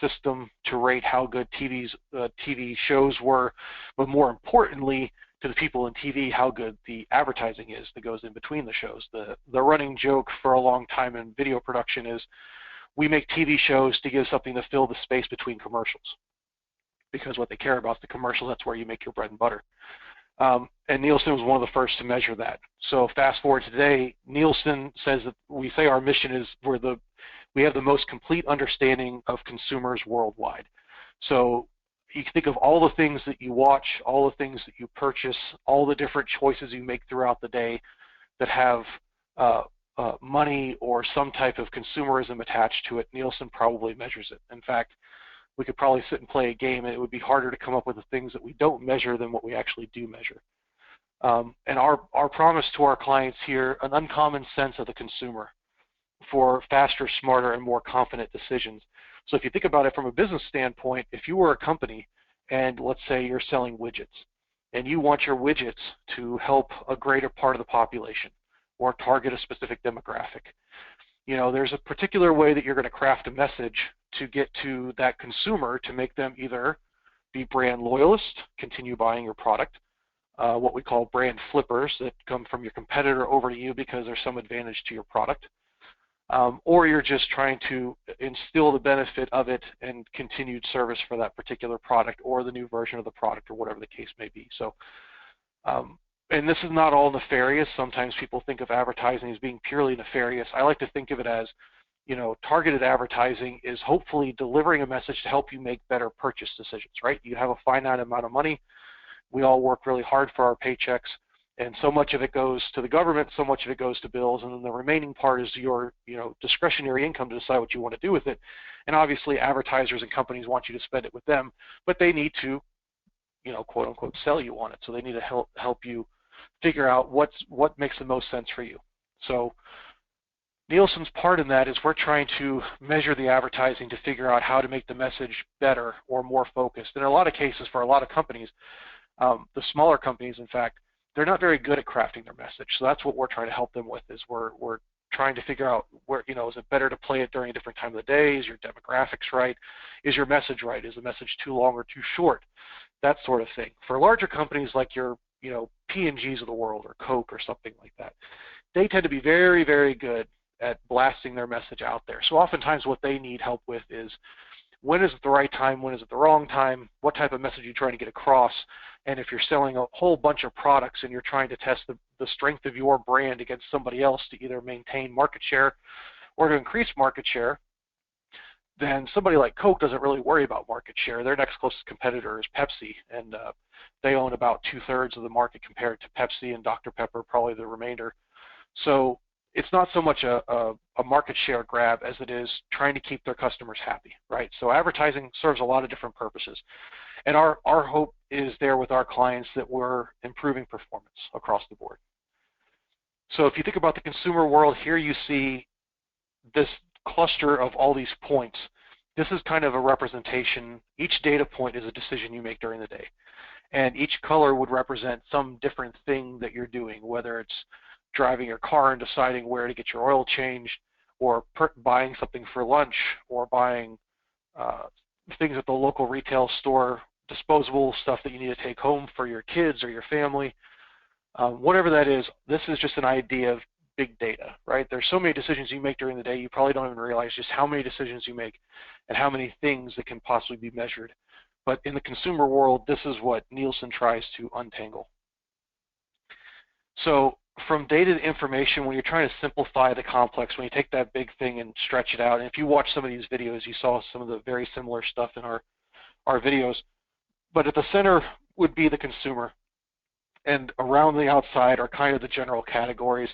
system to rate how good TV shows were, but more importantly, to the people in TV, how good the advertising is that goes in between the shows. The running joke for a long time in video production is we make TV shows to give something to fill the space between commercials, because what they care about is the commercials. That's where you make your bread and butter. And Neilsen was one of the first to measure that. So fast forward to today, Neilsen says that we say our mission is we have the most complete understanding of consumers worldwide. So you can think of all the things that you watch, all the things that you purchase, all the different choices you make throughout the day that have money or some type of consumerism attached to it. Neilsen probably measures it. In fact, we could probably sit and play a game, and it would be harder to come up with the things that we don't measure than what we actually do measure. And our promise to our clients here, an uncommon sense of the consumer for faster, smarter, and more confident decisions. So if you think about it from a business standpoint, if you were a company and let's say you're selling widgets and you want your widgets to help a greater part of the population or target a specific demographic, you know, there's a particular way that you're going to craft a message to get to that consumer to make them either be brand loyalists, continue buying your product, what we call brand flippers that come from your competitor over to you because there's some advantage to your product, or you're just trying to instill the benefit of it and continued service for that particular product or the new version of the product or whatever the case may be. So, and this is not all nefarious. Sometimes people think of advertising as being purely nefarious. I like to think of it as, you know, targeted advertising is hopefully delivering a message to help you make better purchase decisions, right? You have a finite amount of money. We all work really hard for our paychecks, and so much of it goes to the government, so much of it goes to bills, and then the remaining part is your, you know, discretionary income to decide what you want to do with it. And obviously advertisers and companies want you to spend it with them, but they need to, you know, quote unquote, sell you on it. So they need to help you figure out what makes the most sense for you. So Neilsen's part in that is we're trying to measure the advertising to figure out how to make the message better or more focused. In a lot of cases, for a lot of companies, the smaller companies, in fact, they're not very good at crafting their message. So that's what we're trying to help them with, is we're trying to figure out where, you know, is it better to play it during a different time of the day? Is your demographics right? Is your message right? Is the message too long or too short? That sort of thing. For larger companies like your, you know, P&Gs of the world or Coke or something like that, they tend to be very, very good at blasting their message out there. So oftentimes what they need help with is, when is it the right time? When is it the wrong time? What type of message are you trying to get across? And if you're selling a whole bunch of products and you're trying to test the strength of your brand against somebody else to either maintain market share or to increase market share, then somebody like Coke doesn't really worry about market share. Their next closest competitor is Pepsi, and they own about 2/3 of the market compared to Pepsi, and Dr. Pepper probably the remainder. So it's not so much a market share grab as it is trying to keep their customers happy, right? So advertising serves a lot of different purposes. And our hope is there with our clients that we're improving performance across the board. So if you think about the consumer world, here you see this cluster of all these points. This is kind of a representation. Each data point is a decision you make during the day. And each color would represent some different thing that you're doing, whether it's driving your car and deciding where to get your oil changed, or buying something for lunch, or buying things at the local retail store, disposable stuff that you need to take home for your kids or your family. Whatever that is, this is just an idea of big data, right? There's so many decisions you make during the day, you probably don't even realize just how many decisions you make and how many things that can possibly be measured. But in the consumer world, this is what Neilsen tries to untangle. So from data to information, when you're trying to simplify the complex, when you take that big thing and stretch it out, and if you watch some of these videos, you saw some of the very similar stuff in our videos, but at the center would be the consumer, and around the outside are kind of the general categories: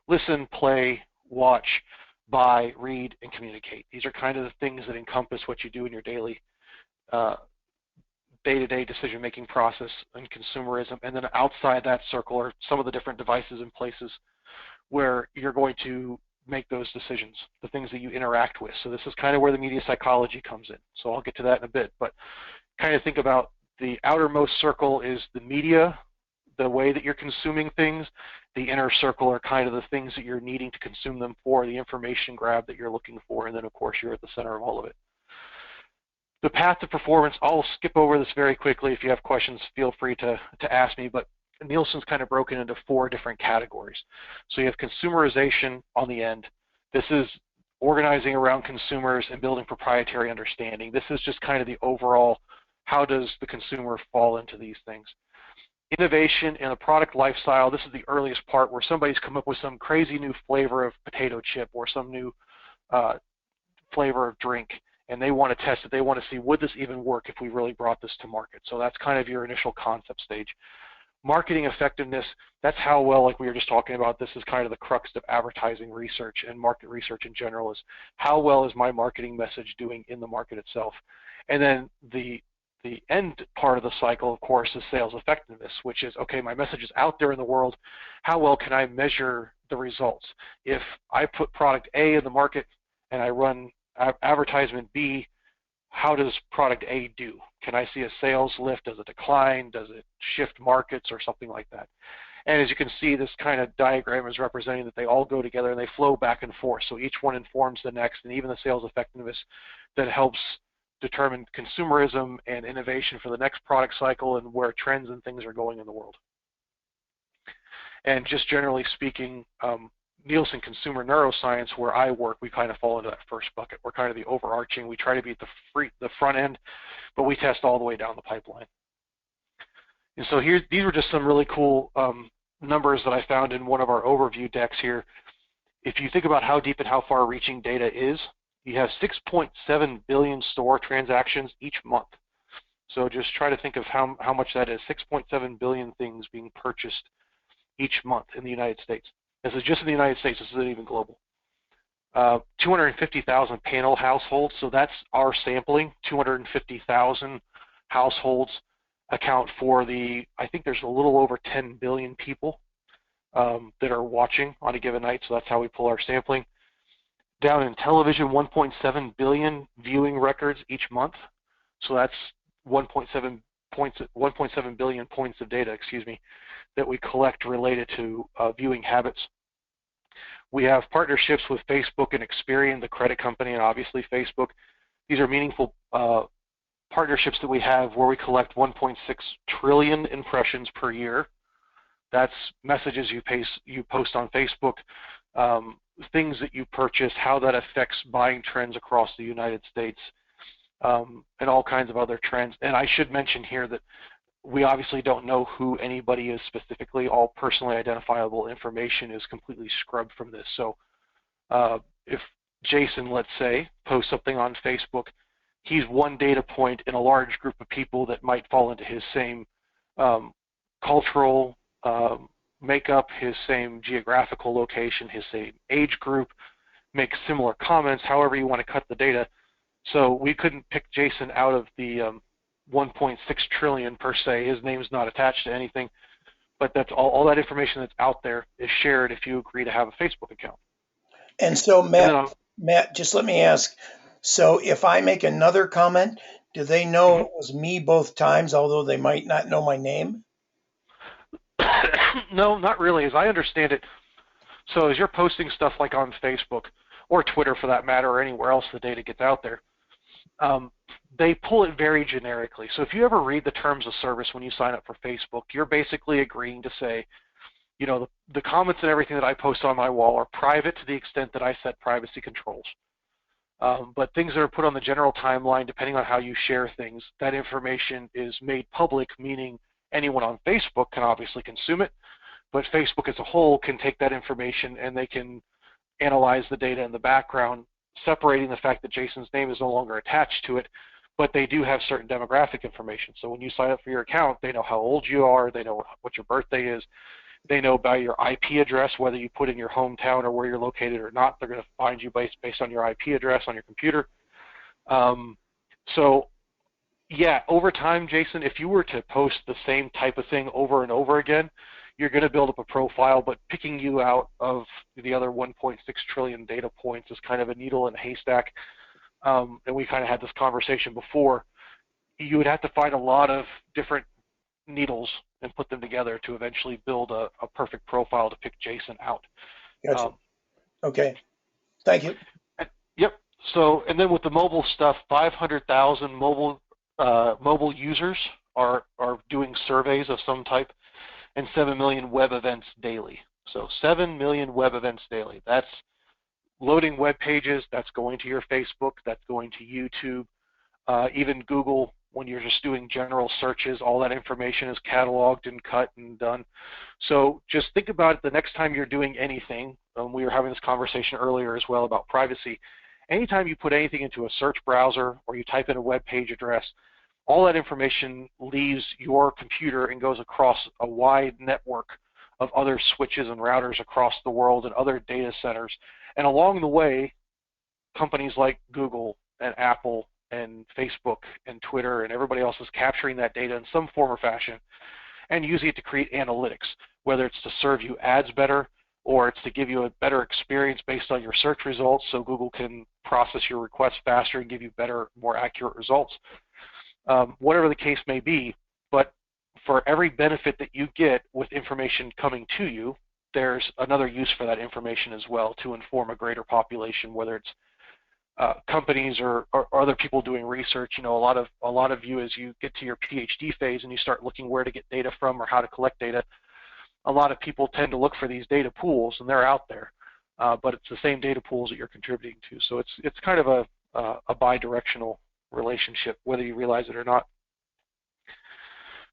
listen, play, watch, buy, read, and communicate. These are kind of the things that encompass what you do in your daily day-to-day decision-making process and consumerism. And then outside that circle are some of the different devices and places where you're going to make those decisions, the things that you interact with. So this is kind of where the media psychology comes in. So I'll get to that in a bit, but kind of think about the outermost circle is the media, the way that you're consuming things. The inner circle are kind of the things that you're needing to consume them for, the information grab that you're looking for, and then of course you're at the center of all of it. The path to performance, I'll skip over this very quickly. If you have questions, feel free to ask me, but Nielsen's kind of broken into 4 different categories. So you have consumerization on the end. This is organizing around consumers and building proprietary understanding. This is just kind of the overall, how does the consumer fall into these things. Innovation in the product lifestyle, this is the earliest part where somebody's come up with some crazy new flavor of potato chip or some new uh, flavor of drink, and they want to test it. They want to see, would this even work if we really brought this to market? So that's kind of your initial concept stage. Marketing effectiveness, that's how well, like we were just talking about, this is kind of the crux of advertising research and market research in general, is how well is my marketing message doing in the market itself? And then the end part of the cycle, of course, is sales effectiveness, which is, okay, my message is out there in the world. How well can I measure the results? If I put product A in the market and I run advertisement B, how does product A do? Can I see a sales lift? Does it decline? Does it shift markets or something like that? And as you can see, this kind of diagram is representing that they all go together and they flow back and forth. So each one informs the next, and even the sales effectiveness that helps determine consumerism and innovation for the next product cycle and where trends and things are going in the world. And just generally speaking, Nielsen Consumer Neuroscience, where I work, we kind of fall into that first bucket. We're kind of the overarching. We try to be at the front end, but we test all the way down the pipeline. And so here, these were just some really cool numbers that I found in one of our overview decks here. If you think about how deep and how far-reaching data is, you have 6.7 billion store transactions each month. So just try to think of how much that is. 6.7 billion things being purchased each month in the United States. This is just in the United States. This isn't even global. 250,000 panel households, so that's our sampling. 250,000 households account for I think there's a little over 10 billion people that are watching on a given night, so that's how we pull our sampling. Down in television, 1.7 billion viewing records each month, so that's 1.7 billion points of data, that we collect related to viewing habits. We have partnerships with Facebook and Experian, the credit company, and obviously Facebook. These are meaningful partnerships that we have where we collect 1.6 trillion impressions per year. That's messages you post on Facebook, things that you purchase, how that affects buying trends across the United States, and all kinds of other trends. And I should mention here that we obviously don't know who anybody is specifically. All personally identifiable information is completely scrubbed from this. So if Jason, let's say, posts something on Facebook, he's one data point in a large group of people that might fall into his same cultural makeup, his same geographical location, his same age group, make similar comments, however you want to cut the data. So we couldn't pick Jason out of the 1.6 trillion per se. His name's not attached to anything, but that's all that information that's out there is shared if you agree to have a Facebook account. And so, Matt, just let me ask. So if I make another comment, do they know it was me both times, although they might not know my name? No, not really. As I understand it, so as you're posting stuff like on Facebook or Twitter for that matter, or anywhere else the data gets out there, they pull it very generically. So if you ever read the terms of service when you sign up for Facebook, you're basically agreeing to say, the comments and everything that I post on my wall are private to the extent that I set privacy controls. But things that are put on the general timeline, depending on how you share things, that information is made public, meaning anyone on Facebook can obviously consume it, but Facebook as a whole can take that information and they can analyze the data in the background, separating the fact that Jason's name is no longer attached to it, but they do have certain demographic information. So when you sign up for your account, they know how old you are, they know what your birthday is, they know about your IP address, whether you put in your hometown or where you're located or not. They're going to find you based on your IP address on your computer. So yeah, over time, Jason, if you were to post the same type of thing over and over again, you're going to build up a profile, but picking you out of the other 1.6 trillion data points is kind of a needle in a haystack. And we kind of had this conversation before. You would have to find a lot of different needles and put them together to eventually build a perfect profile to pick Jason out. Gotcha. Okay. Thank you. Yep. So, and then with the mobile stuff, 500,000 mobile users are doing surveys of some type, and 7 million web events daily. So 7 million web events daily. That's loading web pages, that's going to your Facebook, that's going to YouTube, even Google. When you're just doing general searches, all that information is cataloged and cut and done. So just think about it the next time you're doing anything. We were having this conversation earlier as well about privacy. Anytime you put anything into a search browser or you type in a web page address, all that information leaves your computer and goes across a wide network of other switches and routers across the world and other data centers. And along the way, companies like Google and Apple and Facebook and Twitter and everybody else is capturing that data in some form or fashion and using it to create analytics, whether it's to serve you ads better or it's to give you a better experience based on your search results so Google can process your requests faster and give you better, more accurate results. Whatever the case may be, but for every benefit that you get with information coming to you, there's another use for that information as well to inform a greater population, whether it's companies or other people doing research. You know, a lot of you, as you get to your PhD phase and you start looking where to get data from or how to collect data, a lot of people tend to look for these data pools, and they're out there, but it's the same data pools that you're contributing to. So it's kind of a bi-directional relationship, whether you realize it or not.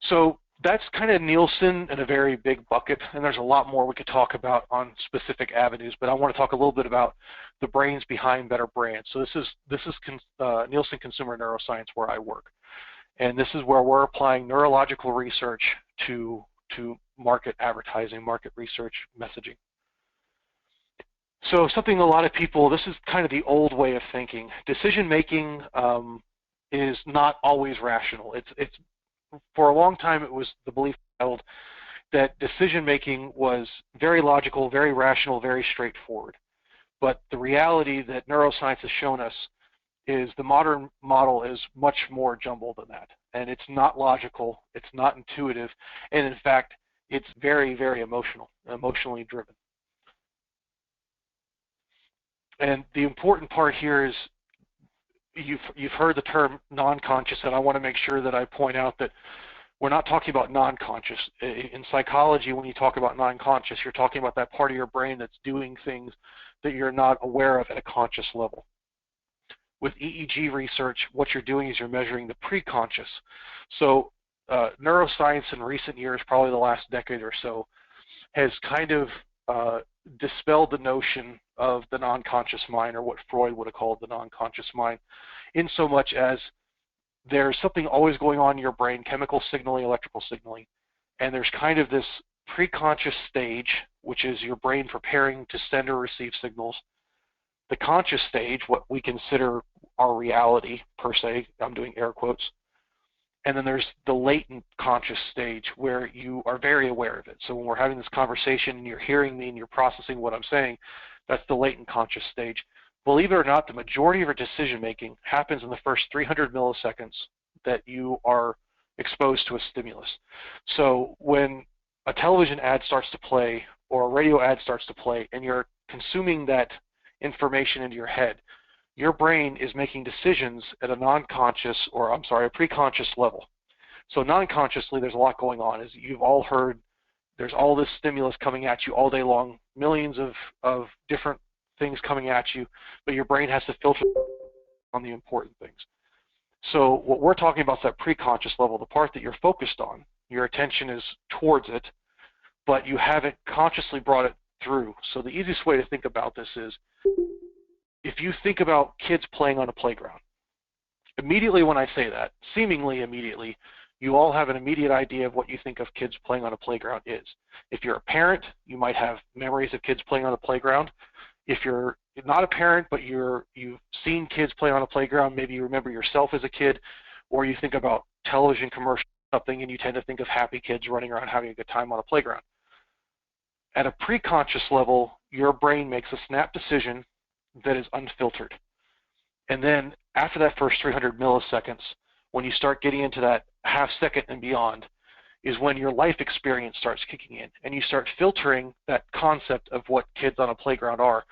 So that's kind of Neilsen in a very big bucket, and there's a lot more we could talk about on specific avenues, but I want to talk a little bit about the brains behind better brands. So this is Neilsen Consumer Neuroscience, where I work, and this is where we're applying neurological research to market advertising, market research, messaging. So something a lot of people, this is kind of the old way of thinking. Decision making is not always rational. It's for a long time it was the belief held that decision making was very logical, very rational, very straightforward. But the reality that neuroscience has shown us is the modern model is much more jumbled than that. And it's not logical, it's not intuitive, and in fact, it's very, very emotionally driven. And the important part here is you've heard the term non-conscious, and I want to make sure that I point out that we're not talking about non-conscious. In psychology, when you talk about non-conscious, you're talking about that part of your brain that's doing things that you're not aware of at a conscious level. With EEG research, what you're doing is you're measuring the pre-conscious. So neuroscience in recent years, probably the last decade or so, has kind of dispelled the notion of the non-conscious mind, or what Freud would have called the non-conscious mind, in so much as there's something always going on in your brain, chemical signaling, electrical signaling, and there's kind of this pre-conscious stage, which is your brain preparing to send or receive signals. The conscious stage, what we consider our reality per se, I'm doing air quotes, and then there's the latent conscious stage where you are very aware of it. So when we're having this conversation and you're hearing me and you're processing what I'm saying, that's the latent conscious stage. Believe it or not, the majority of our decision making happens in the first 300 milliseconds that you are exposed to a stimulus. So when a television ad starts to play or a radio ad starts to play and you're consuming that information into your head, your brain is making decisions at a non-conscious, or I'm sorry, a pre-conscious level. So non-consciously, there's a lot going on. As you've all heard, there's all this stimulus coming at you all day long, millions of different things coming at you, but your brain has to filter on the important things. So what we're talking about is that pre-conscious level, the part that you're focused on. Your attention is towards it, but you haven't consciously brought it through. So the easiest way to think about this is, if you think about kids playing on a playground, immediately when I say that, seemingly immediately, you all have an immediate idea of what you think of kids playing on a playground is. If you're a parent, you might have memories of kids playing on a playground. If you're not a parent, but you've seen kids play on a playground, maybe you remember yourself as a kid, or you think about television commercials or something, and you tend to think of happy kids running around having a good time on a playground. At a pre-conscious level, your brain makes a snap decision that is unfiltered. And then after that first 300 milliseconds, when you start getting into that half second and beyond, is when your life experience starts kicking in and you start filtering that concept of what kids on a playground are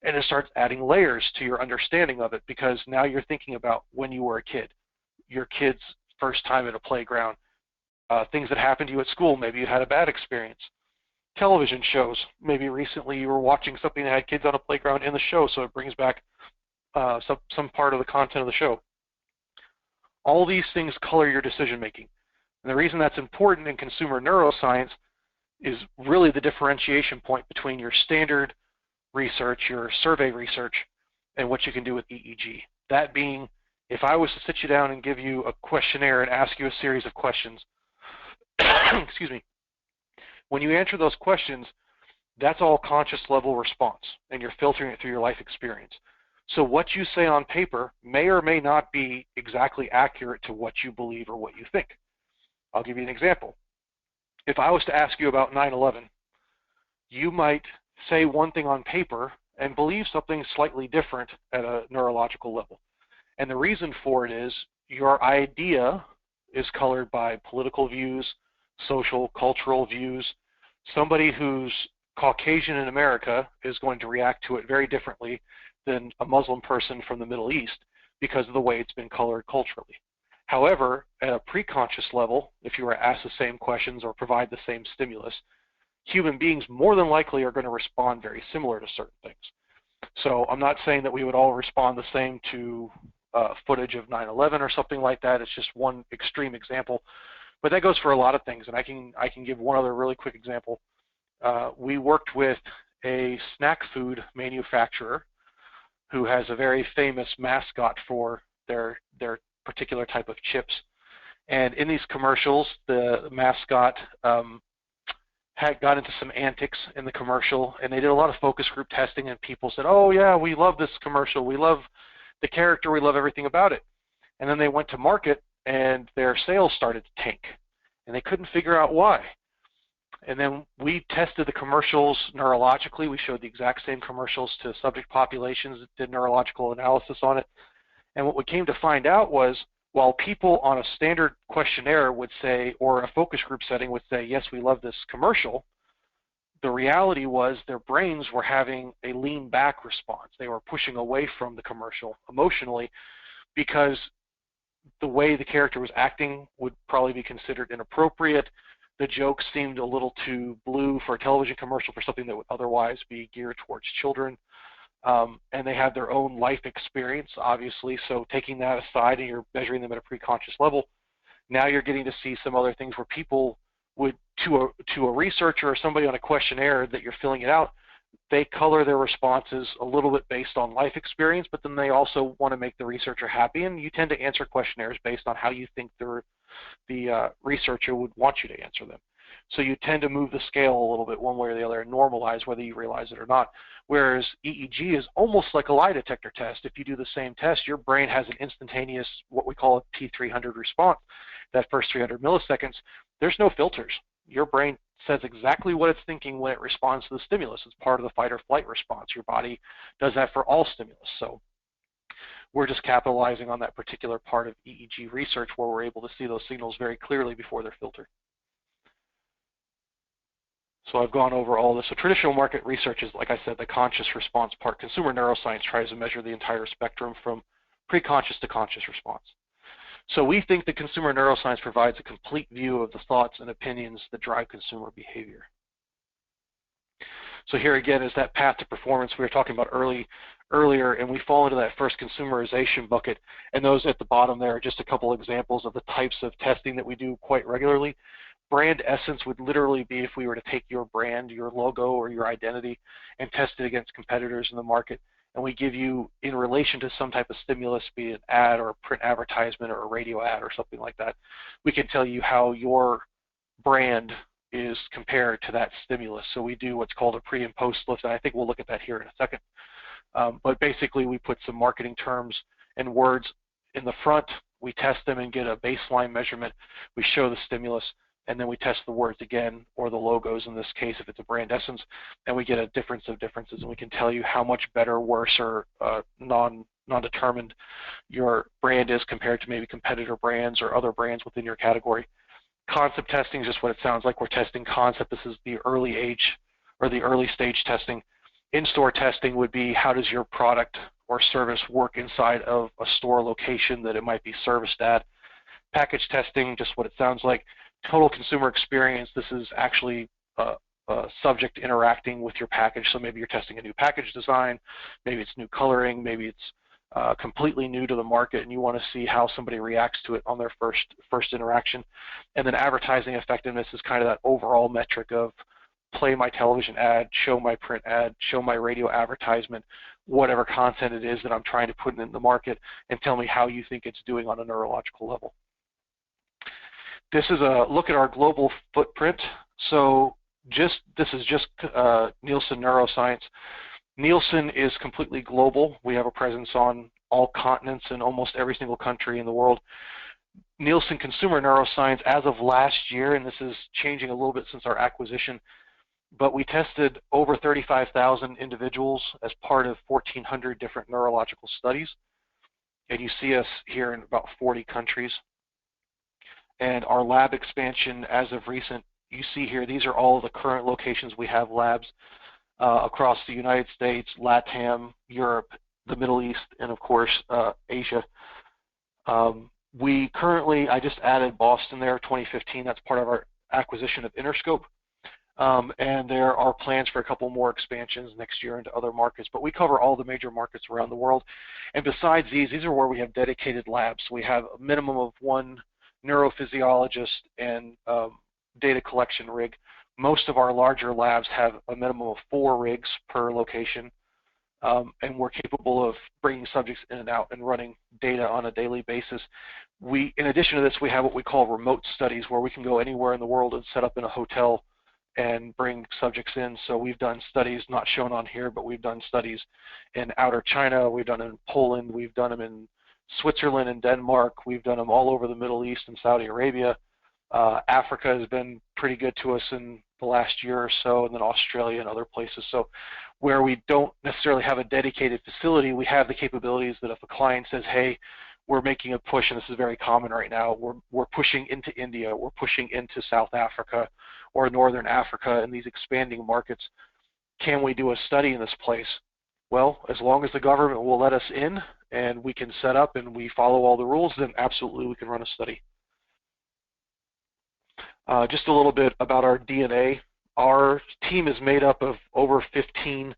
And it starts adding layers to your understanding of it, because now you're thinking about when you were a kid, your kid's first time at a playground, things that happened to you at school. Maybe you had a bad experience. Television shows. Maybe recently you were watching something that had kids on a playground in the show, so it brings back some part of the content of the show. All these things color your decision making. And the reason that's important in consumer neuroscience is really the differentiation point between your standard research, your survey research, and what you can do with EEG. That being, if I was to sit you down and give you a questionnaire and ask you a series of questions, excuse me, when you answer those questions, that's all conscious level response, and you're filtering it through your life experience. So what you say on paper may or may not be exactly accurate to what you believe or what you think. I'll give you an example. If I was to ask you about 9/11, you might say one thing on paper and believe something slightly different at a neurological level. And the reason for it is your idea is colored by political views, social, cultural views. Somebody who's Caucasian in America is going to react to it very differently than a Muslim person from the Middle East because of the way it's been colored culturally. However, at a preconscious level, if you were asked the same questions or provide the same stimulus, human beings more than likely are going to respond very similar to certain things. So I'm not saying that we would all respond the same to footage of 9/11 or something like that. It's just one extreme example. But that goes for a lot of things, and I can give one other really quick example. We worked with a snack food manufacturer who has a very famous mascot for their particular type of chips. And in these commercials, the mascot had got into some antics in the commercial, and they did a lot of focus group testing, and people said, oh yeah, we love this commercial, we love the character, we love everything about it. And then they went to market, and their sales started to tank, and they couldn't figure out why. And then we tested the commercials neurologically. We showed the exact same commercials to subject populations, did neurological analysis on it. And what we came to find out was, while people on a standard questionnaire would say, or a focus group setting would say, yes, we love this commercial, the reality was their brains were having a lean back response. They were pushing away from the commercial emotionally because the way the character was acting would probably be considered inappropriate. The joke seemed a little too blue for a television commercial for something that would otherwise be geared towards children. And they have their own life experience, obviously, so taking that aside and you're measuring them at a preconscious level, now you're getting to see some other things where people would, to a researcher or somebody on a questionnaire that you're filling it out, they color their responses a little bit based on life experience, but then they also want to make the researcher happy, and you tend to answer questionnaires based on how you think the researcher would want you to answer them. So you tend to move the scale a little bit one way or the other and normalize whether you realize it or not. Whereas EEG is almost like a lie detector test. If you do the same test, your brain has an instantaneous, what we call a T300 response. That first 300 milliseconds, there's no filters. Your brain says exactly what it's thinking when it responds to the stimulus. It's part of the fight or flight response. Your body does that for all stimulus. So we're just capitalizing on that particular part of EEG research where we're able to see those signals very clearly before they're filtered. So I've gone over all this. So traditional market research is, like I said, the conscious response part. Consumer neuroscience tries to measure the entire spectrum from preconscious to conscious response. So we think that consumer neuroscience provides a complete view of the thoughts and opinions that drive consumer behavior. So here again is that path to performance we were talking about earlier, and we fall into that first consumerization bucket. And those at the bottom there are just a couple examples of the types of testing that we do quite regularly. Brand essence would literally be if we were to take your brand, your logo, or your identity and test it against competitors in the market. And we give you, in relation to some type of stimulus, be it an ad or a print advertisement or a radio ad or something like that, we can tell you how your brand is compared to that stimulus. So we do what's called a pre and post lift, and I think we'll look at that here in a second. But basically we put some marketing terms and words in the front, we test them and get a baseline measurement, we show the stimulus, and then we test the words again, or the logos in this case if it's a brand essence, and we get a difference of differences, and we can tell you how much better, worse, or non-determined your brand is compared to maybe competitor brands or other brands within your category. Concept testing is just what it sounds like. We're testing concept. This is the early age or the early stage testing. In-store testing would be how does your product or service work inside of a store location that it might be serviced at. Package testing, just what it sounds like. Total consumer experience, this is actually a subject interacting with your package. So maybe you're testing a new package design, maybe it's new coloring, maybe it's completely new to the market and you want to see how somebody reacts to it on their first interaction. And then advertising effectiveness is kind of that overall metric of play my television ad, show my print ad, show my radio advertisement, whatever content it is that I'm trying to put in the market, and tell me how you think it's doing on a neurological level. This is a look at our global footprint. So this is just Neilsen Neuroscience. Neilsen is completely global. We have a presence on all continents in almost every single country in the world. Neilsen Consumer Neuroscience, as of last year, and this is changing a little bit since our acquisition, but we tested over 35,000 individuals as part of 1,400 different neurological studies. And you see us here in about 40 countries. And our lab expansion as of recent, you see here, these are all of the current locations we have labs across the United States, LATAM, Europe, the Middle East, and of course, Asia. We currently, I just added Boston there, 2015. That's part of our acquisition of Interscope. And there are plans for a couple more expansions next year into other markets. But we cover all the major markets around the world. And besides these are where we have dedicated labs. We have a minimum of one neurophysiologist and data collection rig. Most of our larger labs have a minimum of 4 rigs per location. And we're capable of bringing subjects in and out and running data on a daily basis. In addition to this, we have what we call remote studies, where we can go anywhere in the world and set up in a hotel and bring subjects in. So we've done studies, not shown on here, but we've done studies in outer China, we've done them in Poland, we've done them in Switzerland and Denmark, we've done them all over the Middle East and Saudi Arabia. Africa has been pretty good to us in the last year or so, and then Australia and other places. So where we don't necessarily have a dedicated facility, we have the capabilities that if a client says, hey, we're making a push, and this is very common right now, we're pushing into India, we're pushing into South Africa or Northern Africa in these expanding markets, can we do a study in this place? Well, as long as the government will let us in and we can set up and we follow all the rules, then absolutely we can run a study. Just a little bit about our DNA. Our team is made up of over 15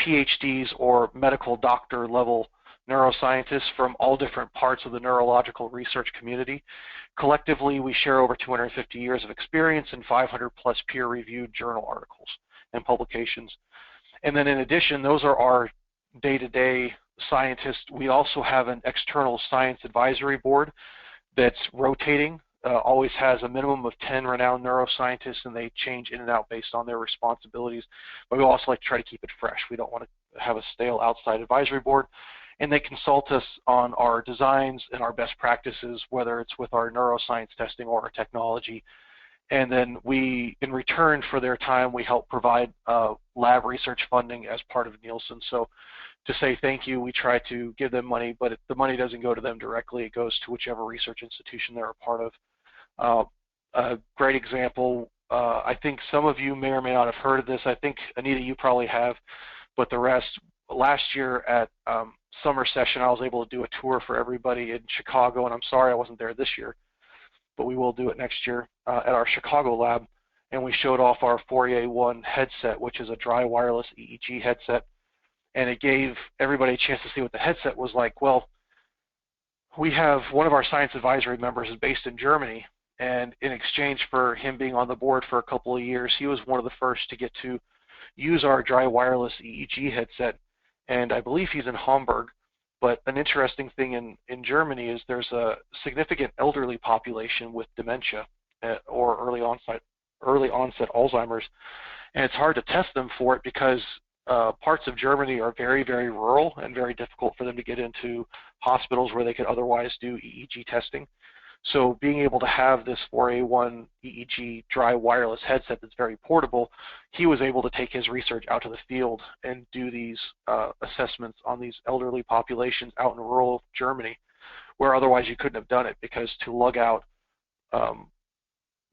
PhDs or medical doctor level neuroscientists from all different parts of the neurological research community. Collectively, we share over 250 years of experience and 500 plus peer-reviewed journal articles and publications. And then in addition, those are our day-to-day scientists. We also have an external science advisory board that's rotating. Always has a minimum of 10 renowned neuroscientists, and they change in and out based on their responsibilities. But we also like to try to keep it fresh. We don't want to have a stale outside advisory board. And they consult us on our designs and our best practices, whether it's with our neuroscience testing or our technology. And then we, in return for their time, we help provide lab research funding as part of Neilsen. So to say thank you, we try to give them money, but the money doesn't go to them directly. It goes to whichever research institution they're a part of. A great example, I think some of you may or may not have heard of this. I think, Anita, you probably have, but the rest, last year at summer session, I was able to do a tour for everybody in Chicago, and I'm sorry I wasn't there this year, but we will do it next year at our Chicago lab, and we showed off our Fourier 1 headset, which is a dry wireless EEG headset, and it gave everybody a chance to see what the headset was like. Well, we have one of our science advisory members is based in Germany, and in exchange for him being on the board for a couple of years, he was one of the first to get to use our dry wireless EEG headset, and I believe he's in Hamburg. But an interesting thing in Germany is there's a significant elderly population with dementia or early onset Alzheimer's, and it's hard to test them for it because parts of Germany are very, very rural and very difficult for them to get into hospitals where they could otherwise do EEG testing. So being able to have this Fourier 1 EEG dry wireless headset that's very portable, he was able to take his research out to the field and do these assessments on these elderly populations out in rural Germany, where otherwise you couldn't have done it, because to lug out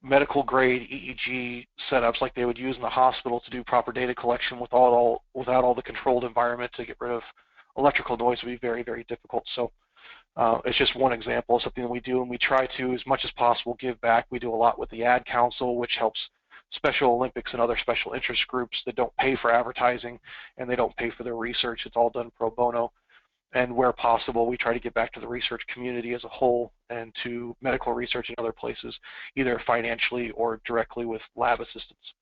medical grade EEG setups like they would use in the hospital to do proper data collection without all the controlled environment to get rid of electrical noise would be very, very difficult. So it's just one example of something that we do, and we try to, as much as possible, give back. We do a lot with the Ad Council, which helps Special Olympics and other special interest groups that don't pay for advertising and they don't pay for their research. It's all done pro bono. And where possible, we try to give back to the research community as a whole and to medical research in other places, either financially or directly with lab assistance.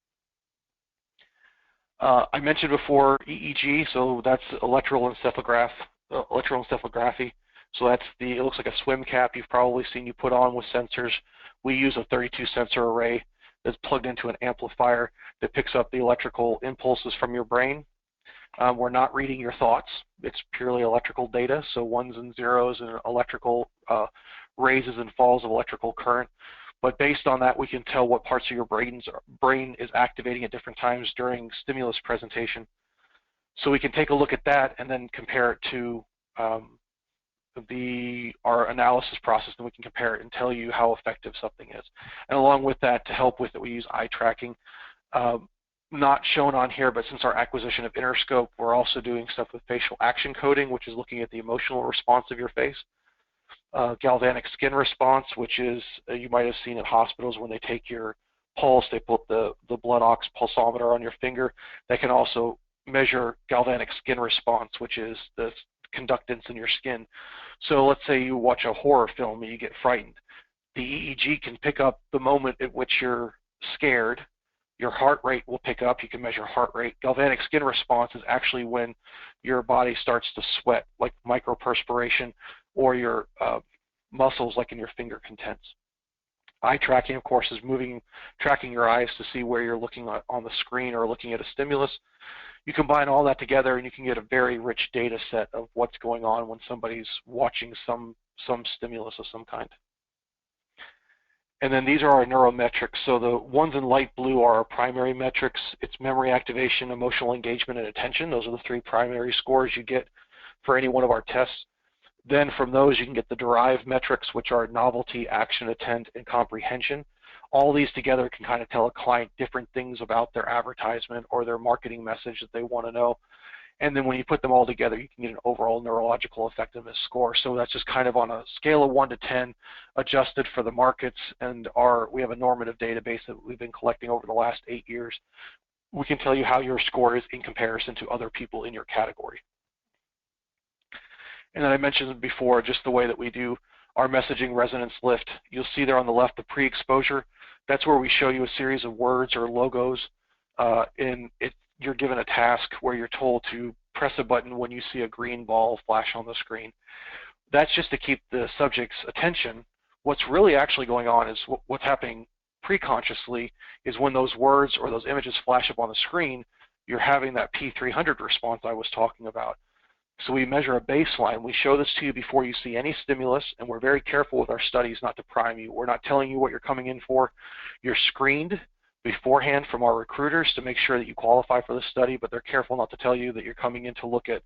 I mentioned before EEG, so that's electroencephalography. So that's it looks like a swim cap you've probably seen you put on with sensors. We use a 32 sensor array that's plugged into an amplifier that picks up the electrical impulses from your brain. We're not reading your thoughts. It's purely electrical data, so ones and zeros and electrical raises and falls of electrical current. But based on that, we can tell what parts of your brain is activating at different times during stimulus presentation. So we can take a look at that and then compare it to our analysis process, and we can compare it and tell you how effective something is. And along with that, to help with it, we use eye tracking. Not shown on here, but since our acquisition of Interscope, we're also doing stuff with facial action coding, which is looking at the emotional response of your face. Galvanic skin response, which is, you might have seen at hospitals when they take your pulse, they put the blood ox pulsometer on your finger. They can also measure galvanic skin response, which is the conductance in your skin. So let's say you watch a horror film and you get frightened. The EEG can pick up the moment at which you're scared. Your heart rate will pick up. You can measure heart rate. Galvanic skin response is actually when your body starts to sweat, like microperspiration, or your muscles, like in your finger contents. Eye tracking, of course, is tracking your eyes to see where you're looking on the screen or looking at a stimulus. You combine all that together and you can get a very rich data set of what's going on when somebody's watching some stimulus of some kind. And then these are our neurometrics. So the ones in light blue are our primary metrics. It's memory activation, emotional engagement, and attention. Those are the three primary scores you get for any one of our tests. Then from those you can get the derived metrics, which are novelty, action, intent, and comprehension. All these together can kind of tell a client different things about their advertisement or their marketing message that they want to know. And then when you put them all together, you can get an overall neurological effectiveness score. So that's just kind of on a scale of 1 to 10, adjusted for the markets, and we have a normative database that we've been collecting over the last 8 years. We can tell you how your score is in comparison to other people in your category. And then I mentioned before just the way that we do our messaging resonance lift. You'll see there on the left the pre-exposure. That's where we show you a series of words or logos. You're given a task where you're told to press a button when you see a green ball flash on the screen. That's just to keep the subject's attention. What's really actually going on is what's happening preconsciously is when those words or those images flash up on the screen, you're having that P300 response I was talking about. So we measure a baseline. We show this to you before you see any stimulus, and we're very careful with our studies not to prime you. We're not telling you what you're coming in for. You're screened beforehand from our recruiters to make sure that you qualify for the study, but they're careful not to tell you that you're coming in to look at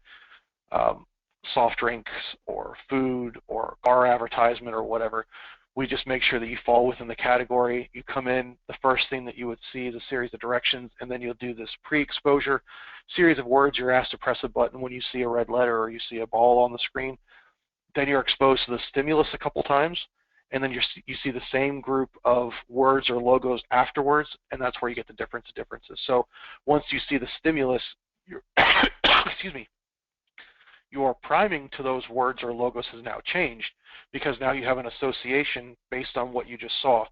soft drinks or food or car advertisement or whatever. We just make sure that you fall within the category. You come in, the first thing that you would see is a series of directions, and then you'll do this pre-exposure series of words. You're asked to press a button when you see a red letter or you see a ball on the screen. Then you're exposed to the stimulus a couple times, and then you see the same group of words or logos afterwards, and that's where you get the differences. So once you see the stimulus, you're excuse me, your priming to those words or logos has now changed, because now you have an association based on what you just saw,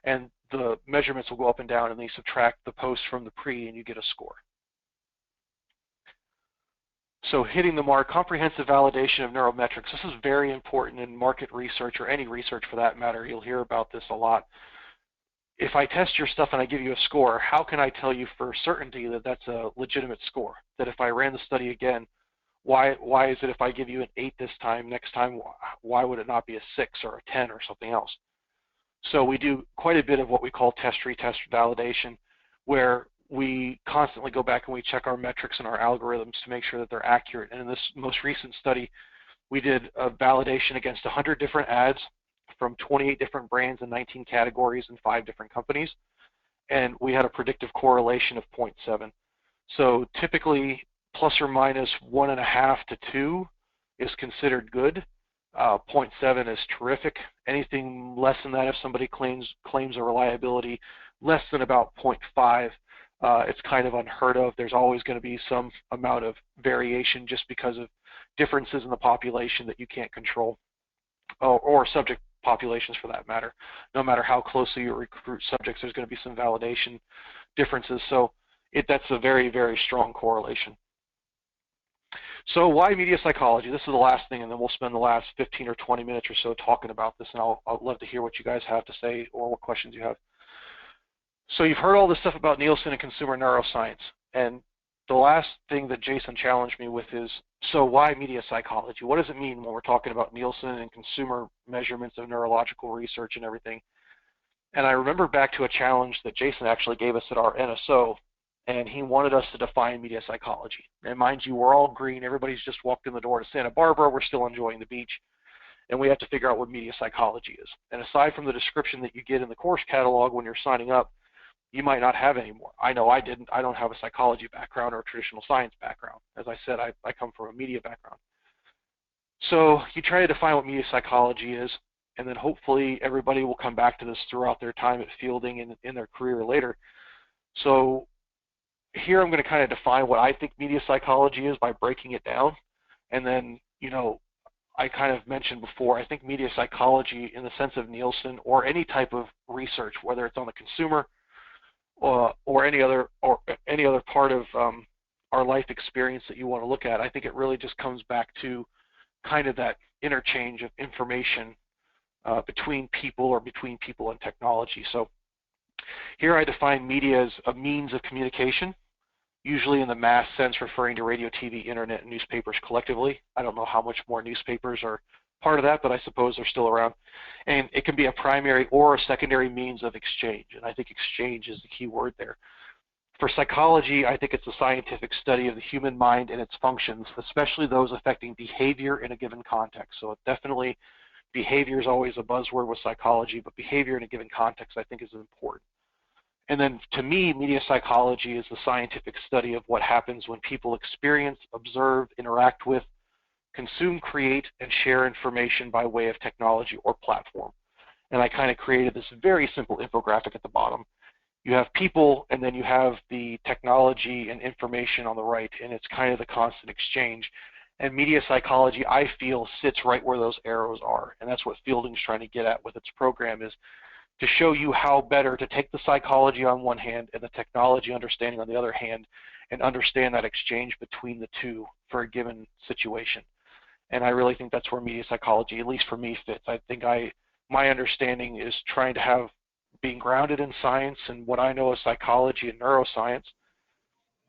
and the measurements will go up and down, and they subtract the post from the pre, and you get a score. So hitting the mark, comprehensive validation of neurometrics. This is very important in market research, or any research for that matter. You'll hear about this a lot. If I test your stuff and I give you a score, how can I tell you for certainty that that's a legitimate score? That if I ran the study again, why is it if I give you an 8 this time, next time, why would it not be a 6 or a 10 or something else? So we do quite a bit of what we call test-retest validation, where we constantly go back and we check our metrics and our algorithms to make sure that they're accurate. And in this most recent study, we did a validation against 100 different ads from 28 different brands in 19 categories and 5 different companies, and we had a predictive correlation of 0.7. So typically, plus or minus 1.5 to 2 is considered good. 0.7 is terrific. Anything less than that, if somebody claims a reliability less than about 0.5, it's kind of unheard of. There's always going to be some amount of variation just because of differences in the population that you can't control, or subject populations for that matter. No matter how closely you recruit subjects, there's going to be some validation differences. So that's a very, very strong correlation. So why media psychology? This is the last thing, and then we'll spend the last 15 or 20 minutes or so talking about this, and I'll love to hear what you guys have to say or what questions you have. So you've heard all this stuff about Neilsen and consumer neuroscience, and the last thing that Jason challenged me with is, so why media psychology? What does it mean when we're talking about Neilsen and consumer measurements of neurological research and everything? And I remember back to a challenge that Jason actually gave us at our NSO, and he wanted us to define media psychology. And mind you, we're all green. Everybody's just walked in the door to Santa Barbara. We're still enjoying the beach, and we have to figure out what media psychology is. And aside from the description that you get in the course catalog when you're signing up, you might not have any more. I know I didn't. I don't have a psychology background or a traditional science background. As I said, I come from a media background. So you try to define what media psychology is, and then hopefully everybody will come back to this throughout their time at Fielding and in their career later. So here I'm going to kind of define what I think media psychology is by breaking it down. And then, I kind of mentioned before, I think media psychology in the sense of Neilsen or any type of research, whether it's on the consumer or any other part of our life experience that you want to look at, I think it really just comes back to kind of that interchange of information between people or between people and technology. So here I define media as a means of communication, usually in the mass sense referring to radio, TV, internet, and newspapers collectively. I don't know how much more newspapers are part of that, but I suppose they're still around. And it can be a primary or a secondary means of exchange, and I think exchange is the key word there. For psychology, I think it's a scientific study of the human mind and its functions, especially those affecting behavior in a given context. So definitely behavior is always a buzzword with psychology, but behavior in a given context I think is important. And then to me, media psychology is the scientific study of what happens when people experience, observe, interact with, consume, create, and share information by way of technology or platform. And I kind of created this very simple infographic at the bottom. You have people, and then you have the technology and information on the right, and it's kind of the constant exchange. And media psychology, I feel, sits right where those arrows are, and that's what Fielding's trying to get at with its program, is to show you how better to take the psychology on one hand and the technology understanding on the other hand, and understand that exchange between the two for a given situation. And I really think that's where media psychology, at least for me, fits. I think my understanding is trying to have being grounded in science and what I know as psychology and neuroscience,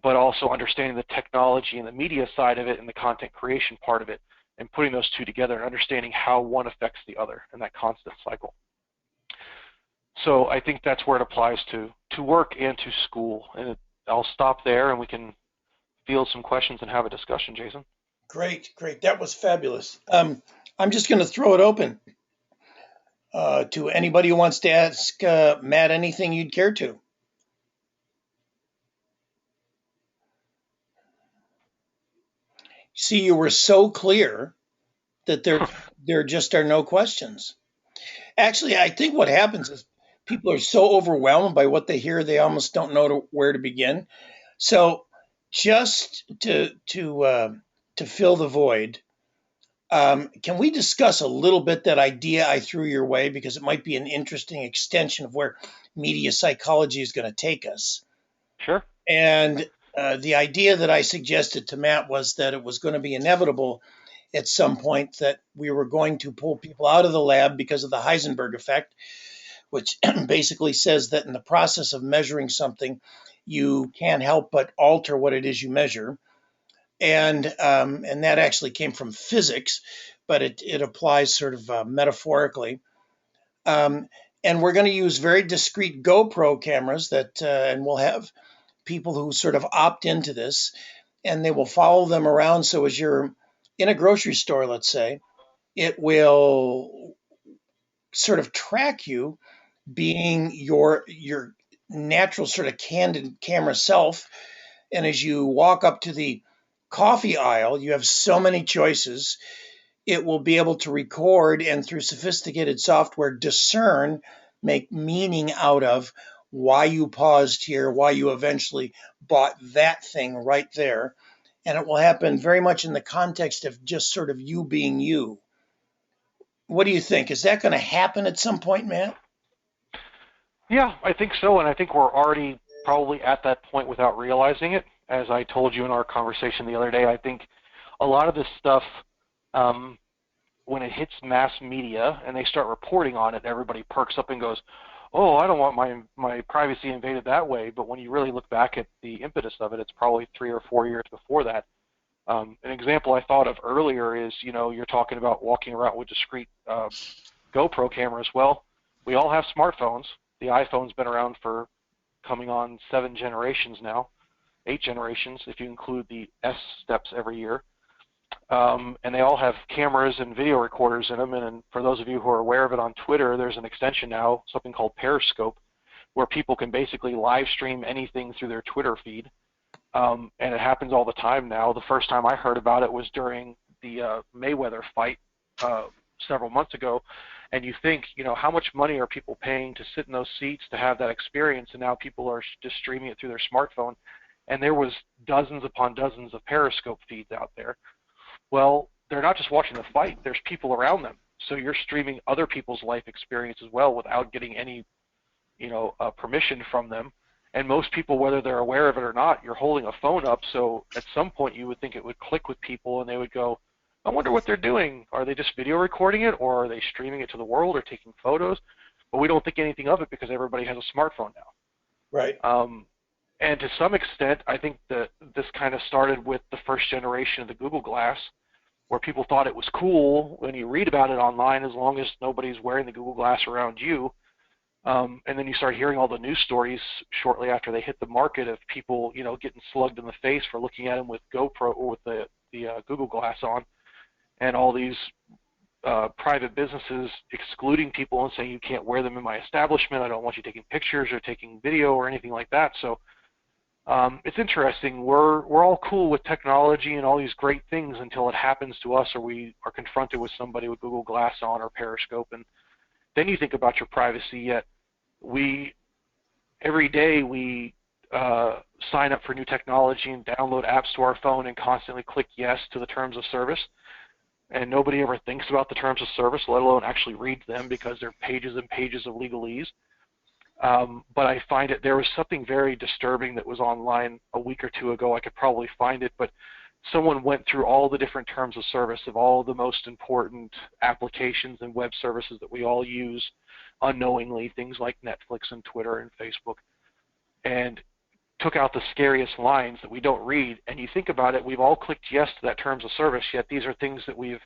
but also understanding the technology and the media side of it and the content creation part of it, and putting those two together and understanding how one affects the other in that constant cycle. So I think that's where it applies to work and to school. And I'll stop there, and we can field some questions and have a discussion, Jason. Great. That was fabulous. I'm just going to throw it open to anybody who wants to ask Matt anything you'd care to. See, you were so clear that there just are no questions. Actually, I think what happens is people are so overwhelmed by what they hear, they almost don't know where to begin. So, just to fill the void, can we discuss a little bit that idea I threw your way, because it might be an interesting extension of where media psychology is going to take us? Sure. And the idea that I suggested to Matt was that it was going to be inevitable at some point that we were going to pull people out of the lab because of the Heisenberg effect, which basically says that in the process of measuring something, you can't help but alter what it is you measure. And that actually came from physics, but it applies sort of metaphorically. And we're going to use very discrete GoPro cameras and we'll have people who sort of opt into this, and they will follow them around. So as you're in a grocery store, let's say, it will sort of track you being your natural sort of candid camera self. And as you walk up to the coffee aisle, you have so many choices. It will be able to record and through sophisticated software discern, make meaning out of why you paused here, why you eventually bought that thing right there. And it will happen very much in the context of just sort of you being you. What do you think? Is that going to happen at some point, Matt? Yeah, I think so, and I think we're already probably at that point without realizing it. As I told you in our conversation the other day, I think a lot of this stuff, um, when it hits mass media and they start reporting on it, everybody perks up and goes, "Oh, I don't want my privacy invaded that way." But when you really look back at the impetus of it, it's probably 3 or 4 years before that. An example I thought of earlier is, you're talking about walking around with discrete GoPro cameras. Well, we all have smartphones. The iPhone's been around for coming on 7 generations now, 8 generations if you include the S steps every year. And they all have cameras and video recorders in them. And for those of you who are aware of it on Twitter, there's an extension now, something called Periscope, where people can basically live stream anything through their Twitter feed. And it happens all the time now. The first time I heard about it was during the Mayweather fight several months ago. And you think, how much money are people paying to sit in those seats to have that experience? And now people are just streaming it through their smartphone. And there was dozens upon dozens of Periscope feeds out there. Well, they're not just watching the fight. There's people around them. So you're streaming other people's life experience as well without getting any, permission from them. And most people, whether they're aware of it or not, you're holding a phone up. So at some point you would think it would click with people and they would go, I wonder what they're doing. Are they just video recording it, or are they streaming it to the world or taking photos? But we don't think anything of it because everybody has a smartphone now. Right. And to some extent, I think that this kind of started with the first generation of the Google Glass, where people thought it was cool when you read about it online, as long as nobody's wearing the Google Glass around you. And then you start hearing all the news stories shortly after they hit the market of people, getting slugged in the face for looking at them with GoPro or with the Google Glass on, and all these private businesses excluding people and saying you can't wear them in my establishment. I don't want you taking pictures or taking video or anything like that. So it's interesting. We're all cool with technology and all these great things until it happens to us, or we are confronted with somebody with Google Glass on or Periscope, and then you think about your privacy. Yet every day we sign up for new technology and download apps to our phone and constantly click yes to the terms of service. And nobody ever thinks about the terms of service, let alone actually reads them, because they're pages and pages of legalese. But I find there was something very disturbing that was online a week or two ago. I could probably find it, but someone went through all the different terms of service of all the most important applications and web services that we all use unknowingly, things like Netflix and Twitter and Facebook, and took out the scariest lines that we don't read. And you think about it, we've all clicked yes to that terms of service, yet these are things that we've,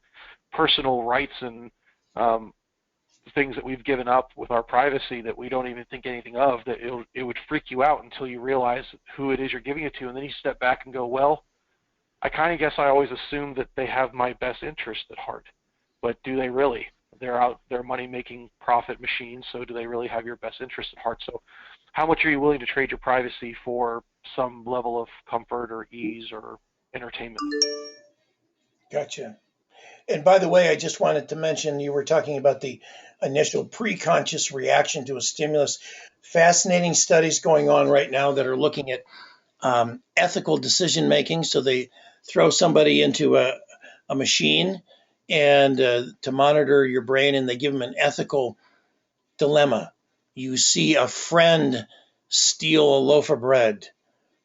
personal rights and things that we've given up with our privacy that we don't even think anything of, that it would freak you out until you realize who it is you're giving it to. And then you step back and go, well, I kind of guess I always assumed that they have my best interest at heart. But do they really? They're money-making profit machines, so do they really have your best interest at heart? So how much are you willing to trade your privacy for some level of comfort or ease or entertainment? Gotcha. And by the way, I just wanted to mention you were talking about the initial preconscious reaction to a stimulus. Fascinating studies going on right now that are looking at ethical decision making. So they throw somebody into a machine and to monitor your brain, and they give them an ethical dilemma. You see a friend steal a loaf of bread.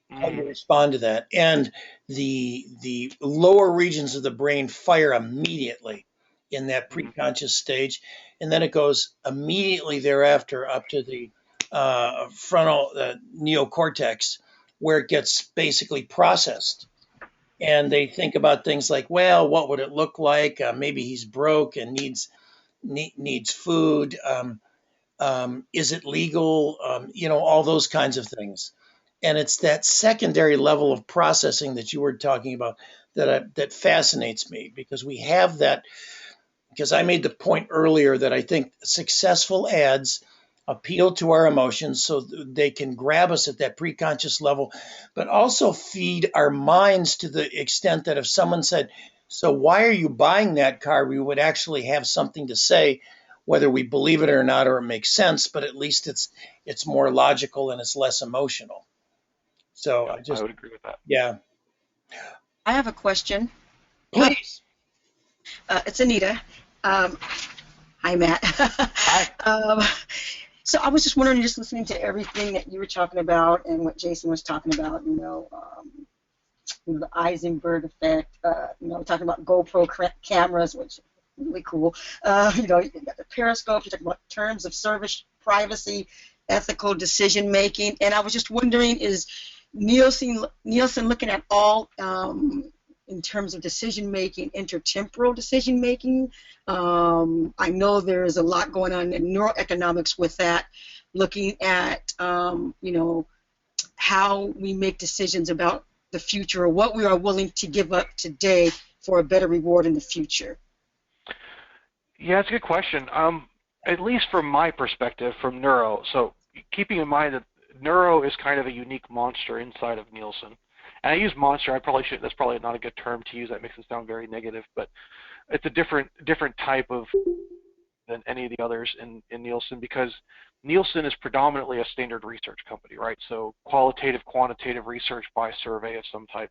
How do you Mm, respond to that? And the lower regions of the brain fire immediately in that mm, preconscious stage, and then it goes immediately thereafter up to the frontal neocortex, where it gets basically processed. And they think about things like, well, what would it look like? Maybe he's broke and needs food. Is it legal? All those kinds of things. And it's that secondary level of processing that you were talking about that fascinates me, because we have that because I made the point earlier that I think successful ads appeal to our emotions so they can grab us at that preconscious level, but also feed our minds to the extent that if someone said, "So why are you buying that car?" we would actually have something to say, whether we believe it or not, or it makes sense, but at least it's more logical and it's less emotional. So Yeah, I I just, would agree with that. yeah, I have a question. please. It's Anita. Um, Hi, Matt. Hi. um, so I was just wondering, just listening to everything that you were talking about and what Jason was talking about, the Eisenberg effect, talking about GoPro cameras, which is really cool. You got the periscope, you're talking about terms of service, privacy, ethical decision making. And I was just wondering, is Nielsen looking at all in terms of decision making, intertemporal decision making? I know there is a lot going on in neuroeconomics with that, looking at how we make decisions about the future, or what we are willing to give up today for a better reward in the future. Yeah, it's a good question. At least from my perspective, from neuro. So keeping in mind that neuro is kind of a unique monster inside of Nielsen. And I use monster. I probably should. That's probably not a good term to use. That makes it sound very negative. But it's a different type of than any of the others in Nielsen, because Nielsen is predominantly a standard research company, right? So qualitative, quantitative research by survey of some type,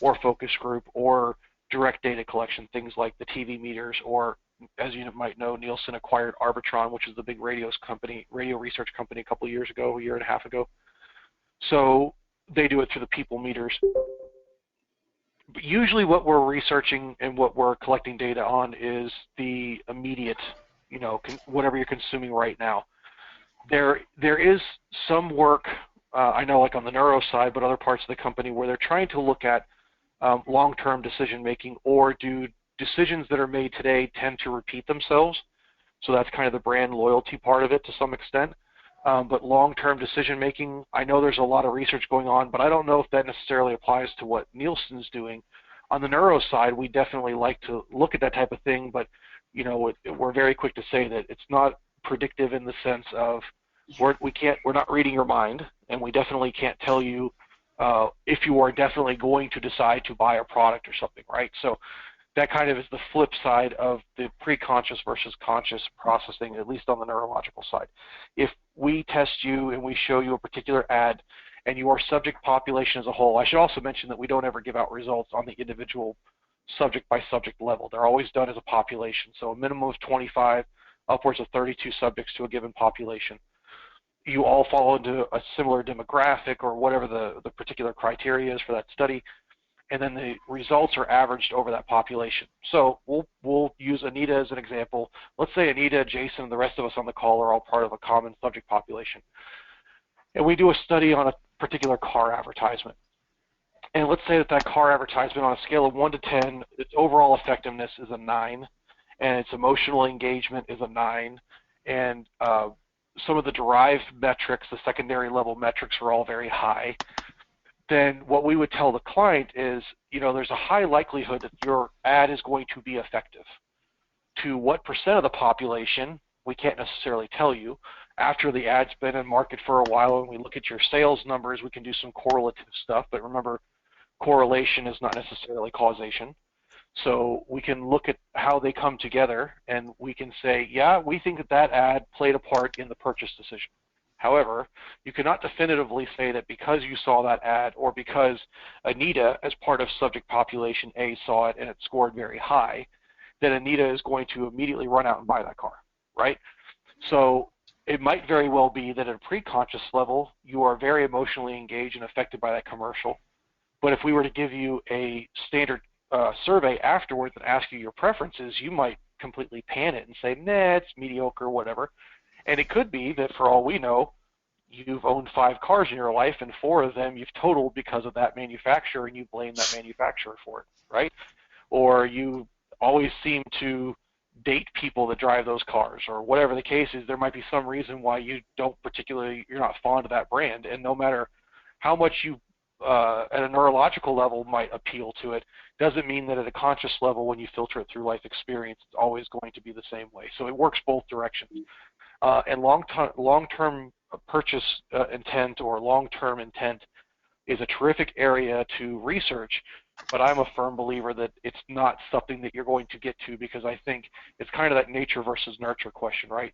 or focus group, or direct data collection, things like the TV meters, or as you might know, Nielsen acquired Arbitron, which is the big radio research company a couple of years ago, a year and a half ago. So they do it through the people meters. But usually what we're researching and what we're collecting data on is the immediate, whatever you're consuming right now. There is some work, I know, like on the neuro side, but other parts of the company, where they're trying to look at long-term decision making, or do decisions that are made today tend to repeat themselves. So that's kind of the brand loyalty part of it to some extent. But long-term decision making, I know there's a lot of research going on, but I don't know if that necessarily applies to what Nielsen's doing. On the neuro side, we definitely like to look at that type of thing, but we're very quick to say that it's not predictive in the sense of we're not reading your mind, and we definitely can't tell you if you are definitely going to decide to buy a product or something, right? So that kind of is the flip side of the pre-conscious versus conscious processing, at least on the neurological side. If we test you and we show you a particular ad and your subject population as a whole, I should also mention that we don't ever give out results on the individual subject by subject level. They're always done as a population, so a minimum of 25, upwards of 32 subjects to a given population. You all fall into a similar demographic or whatever the particular criteria is for that study, and then the results are averaged over that population. So we'll use Anita as an example. Let's say Anita, Jason, and the rest of us on the call are all part of a common subject population. And we do a study on a particular car advertisement. And let's say that car advertisement, on a scale of 1 to 10, its overall effectiveness is a 9, and its emotional engagement is a 9, and some of the derived metrics, the secondary level metrics, are all very high. Then what we would tell the client is, there's a high likelihood that your ad is going to be effective. To what percent of the population, we can't necessarily tell you. After the ad's been in market for a while and we look at your sales numbers, we can do some correlative stuff, but remember, correlation is not necessarily causation. So we can look at how they come together, and we can say, yeah, we think that ad played a part in the purchase decision. However, you cannot definitively say that because you saw that ad, or because Anita, as part of subject population A, saw it and it scored very high, that Anita is going to immediately run out and buy that car, right? So it might very well be that at a pre-conscious level, you are very emotionally engaged and affected by that commercial. But if we were to give you a standard survey afterwards and ask you your preferences, you might completely pan it and say, nah, it's mediocre, whatever. And it could be that, for all we know, you've owned 5 cars in your life, and 4 of them you've totaled because of that manufacturer, and you blame that manufacturer for it, right? Or you always seem to date people that drive those cars, or whatever the case is. There might be some reason why you're not fond of that brand, and no matter how much you at a neurological level might appeal to it, doesn't mean that at a conscious level, when you filter it through life experience, it's always going to be the same way. So it works both directions. And long-term purchase intent or long-term intent is a terrific area to research, but I'm a firm believer that it's not something that you're going to get to, because I think it's kind of that nature versus nurture question, right?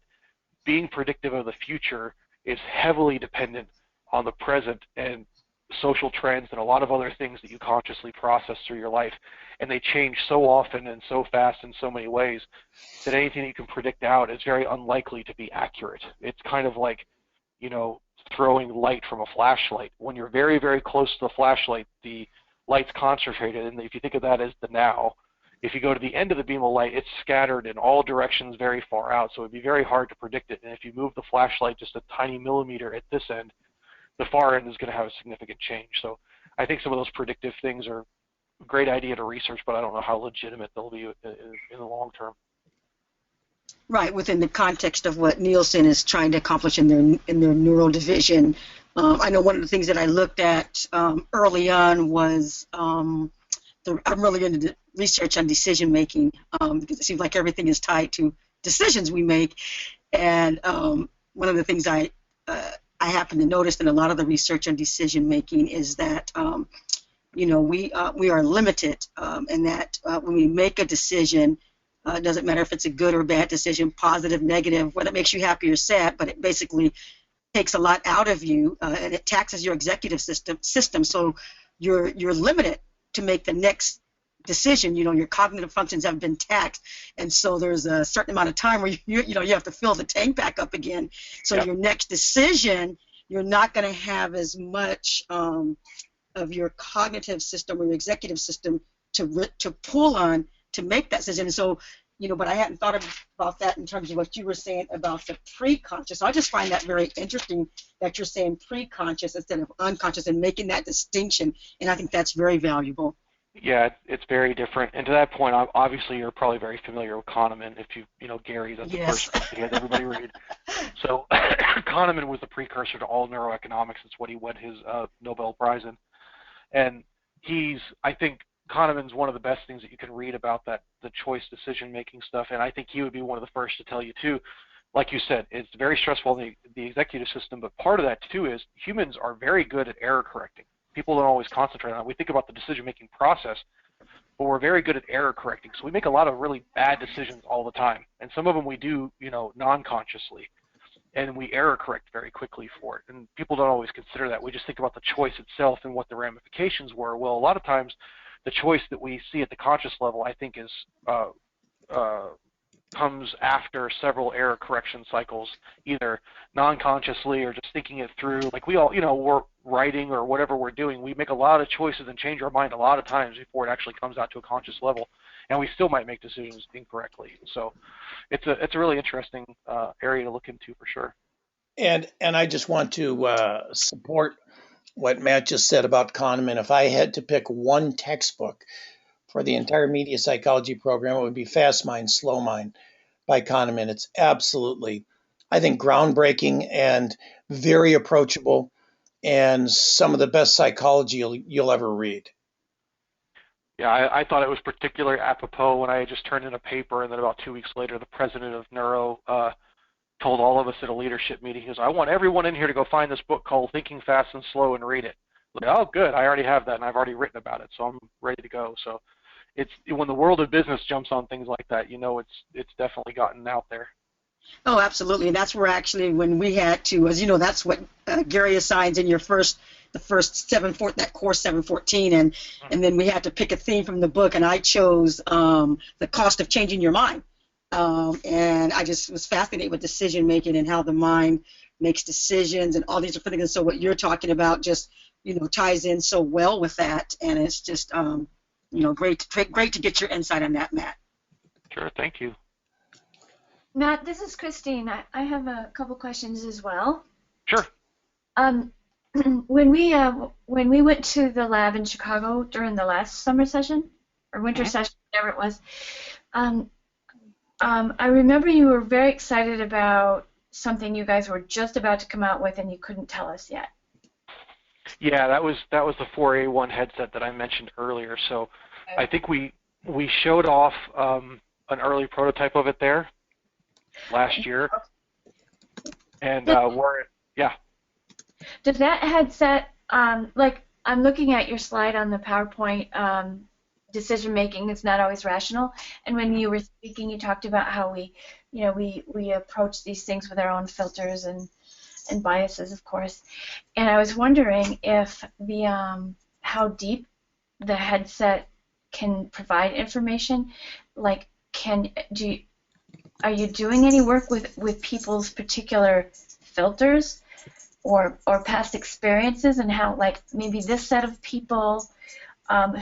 Being predictive of the future is heavily dependent on the present and social trends and a lot of other things that you consciously process through your life, and they change so often and so fast in so many ways that anything that you can predict out is very unlikely to be accurate. It's kind of like, you know, throwing light from a flashlight. When you're very, very close to the flashlight, the light's concentrated, and if you think of that as the now, if you go to the end of the beam of light, it's scattered in all directions very far out, so it'd be very hard to predict it. And if you move the flashlight just a tiny millimeter at this end, the far end is going to have a significant change. So I think some of those predictive things are a great idea to research, but I don't know how legitimate they'll be in the long term. Right, within the context of what Neilsen is trying to accomplish in their neural division. I know one of the things that I looked at early on was I'm really into research on decision making, because it seems like everything is tied to decisions we make. And one of the things I happen to notice in a lot of the research on decision making is that you know, we are limited, and that when we make a decision, it doesn't matter if it's a good or bad decision, positive, negative, whether it makes you happy or sad, but it basically takes a lot out of you, and it taxes your executive system. So you're limited to make the next decision. You know, your cognitive functions have been taxed, and so there's a certain amount of time where you have to fill the tank back up again. So Yep. your next decision, you're not going to have as much of your cognitive system or your executive system to pull on to make that decision. And so, you know, but I hadn't thought about that in terms of what you were saying about the pre-conscious. So I just find that very interesting that you're saying pre-conscious instead of unconscious and making that distinction, and I think that's very valuable. Yeah, it's very different. And to that point, obviously you're probably very familiar with Kahneman. If you know Gary, that's the Yes. first book he had everybody read. So Kahneman was the precursor to all neuroeconomics. It's what he won his Nobel Prize in. And I think Kahneman's one of the best things that you can read about the choice decision-making stuff, and I think he would be one of the first to tell you too. Like you said, it's very stressful in the executive system, but part of that too is humans are very good at error correcting. People don't always concentrate on it. We think about the decision-making process, but we're very good at error correcting. So we make a lot of really bad decisions all the time, and some of them we do, you know, non-consciously, and we error correct very quickly for it. And people don't always consider that. We just think about the choice itself and what the ramifications were. Well, a lot of times the choice that we see at the conscious level, I think, is comes after several error correction cycles, either non-consciously or just thinking it through. Like we all, you know, we're writing or whatever we're doing, we make a lot of choices and change our mind a lot of times before it actually comes out to a conscious level, and we still might make decisions incorrectly. So it's a really interesting area to look into for sure. And I just want to support what Matt just said about Kahneman. If I had to pick one textbook for the entire media psychology program, it would be Fast Mind, Slow Mind by Kahneman. It's absolutely, I think, groundbreaking and very approachable, and some of the best psychology you'll ever read. Yeah, I thought it was particularly apropos when I had just turned in a paper, and then about 2 weeks later, the president of Neuro told all of us at a leadership meeting, he goes, I want everyone in here to go find this book called Thinking Fast and Slow and read it. Like, oh, good, I already have that, and I've already written about it, so I'm ready to go. So it's when the world of business jumps on things like that, you know, it's definitely gotten out there. Oh, absolutely. And that's where actually when we had to, as you know, that's what Gary assigns in the first that course 714, and then we had to pick a theme from the book, and I chose the cost of changing your mind. And I just was fascinated with decision making and how the mind makes decisions and all these different things. And so what you're talking about just, you know, ties in so well with that, and it's just you know, great to get your insight on that, Matt. Sure, thank you. Matt, this is Christine. I have a couple questions as well. Sure. When we went to the lab in Chicago during the last summer session or winter session, whatever it was, I remember you were very excited about something you guys were just about to come out with and you couldn't tell us yet. Yeah, that was the 4A1 headset that I mentioned earlier. So I think we showed off an early prototype of it there last year, and Does, yeah. does that headset, like I'm looking at your slide on the PowerPoint, decision making is not always rational. And when you were speaking, you talked about how we approach these things with our own filters and biases, of course. And I was wondering if how deep the headset can provide information. Like, are you doing any work with people's particular filters or past experiences, and how, like, maybe this set of people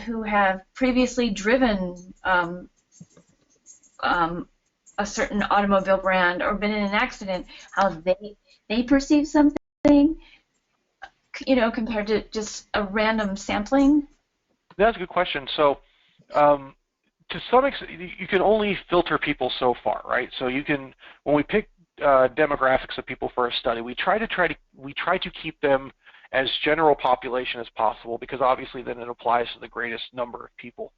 who have previously driven a certain automobile brand or been in an accident, how they perceive something, compared to just a random sampling? That's a good question. So, to some extent, you can only filter people so far, right? So when we pick demographics of people for a study, we try to keep them as general population as possible, because obviously then it applies to the greatest number of people.